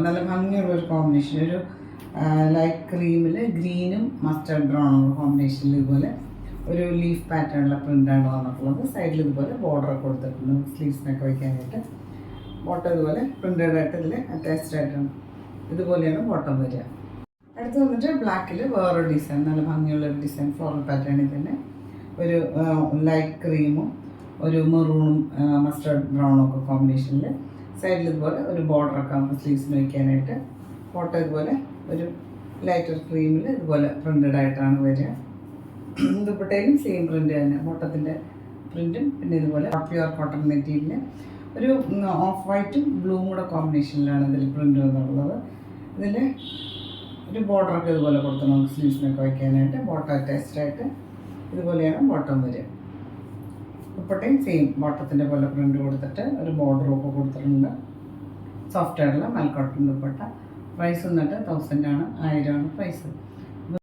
നല്ല ഭംഗിയുള്ളൊരു കോമ്പിനേഷൻ. ഒരു ലൈറ്റ് ക്രീമിൽ ഗ്രീനും മസ്റ്റർഡ് ബ്രൗണും കോമ്പിനേഷനിൽ ഇതുപോലെ ഒരു ലീഫ് പാറ്റേണുള്ള പ്രിൻ്റാണ് വന്നിട്ടുള്ളത്. സൈഡിൽ ഇതുപോലെ ബോർഡർ കൊടുത്തിട്ടുണ്ട് സ്ലീവ്സിനൊക്കെ വയ്ക്കാനായിട്ട്. ബോട്ടം ഇതുപോലെ പ്രിൻ്റഡ് ആയിട്ട് ഇതിൽ അറ്റാച്ച്ഡ് ആയിട്ടുണ്ട്. ഇതുപോലെയാണ് ബോട്ടം വരിക. അടുത്ത് വന്നിട്ട് ബ്ലാക്കിൽ വേറൊരു ഡിസൈൻ, നല്ല ഭംഗിയുള്ളൊരു ഡിസൈൻ, ഫ്ലോറൽ പാറ്റേണിൽ തന്നെ ഒരു ലൈറ്റ് ക്രീമും ഒരു മെറൂണും മസ്റ്റർഡ് ബ്രൗണും ഒക്കെ കോമ്പിനേഷനിൽ സൈഡിൽ ഇതുപോലെ ഒരു ബോർഡറൊക്കെ നമുക്ക് സ്ലീവ്സിന് വയ്ക്കാനായിട്ട്. ബോട്ടം ഇതുപോലെ ഒരു ലൈറ്റർ ക്രീമിൽ ഇതുപോലെ പ്രിൻ്റഡ് ആയിട്ടാണ് വരിക. ദുപ്പട്ടയിലും സെയിം പ്രിൻ്റ് തന്നെ, ബോട്ടത്തിൻ്റെ പ്രിൻറ്റും പിന്നെ ഇതുപോലെ പ്യുവർ കോട്ടൺ മെറ്റീരിയൽ ഒരു ഓഫ് വൈറ്റും ബ്ലൂവും കൂടെ കോമ്പിനേഷനിലാണ് ഇതിൽ പ്രിൻ്റ് വന്നിട്ടുള്ളത്. ഇതിൽ ഒരു ബോർഡറൊക്കെ ഇതുപോലെ കൊടുത്ത് നമുക്ക് സ്ലീവ്സിനൊക്കെ വയ്ക്കാനായിട്ട്. ബോട്ടം അറ്റാച്ച്ഡ് ആയിട്ട് ഇതുപോലെയാണ് ബോട്ടം വരിക. ദുപ്പട്ടയും സെയിം ബോട്ടത്തിൻ്റെ പോലെ പ്രിൻ്റ് കൊടുത്തിട്ട് ഒരു ബോർഡറും ഒക്കെ കൊടുത്തിട്ടുണ്ട്. സോഫ്റ്റ് ആയിട്ടുള്ള മൽക്കോട്ടൺ ദുപ്പട്ട. പ്രൈസ് വന്നിട്ട് 1000 ആണ്, 1000 പ്രൈസ്.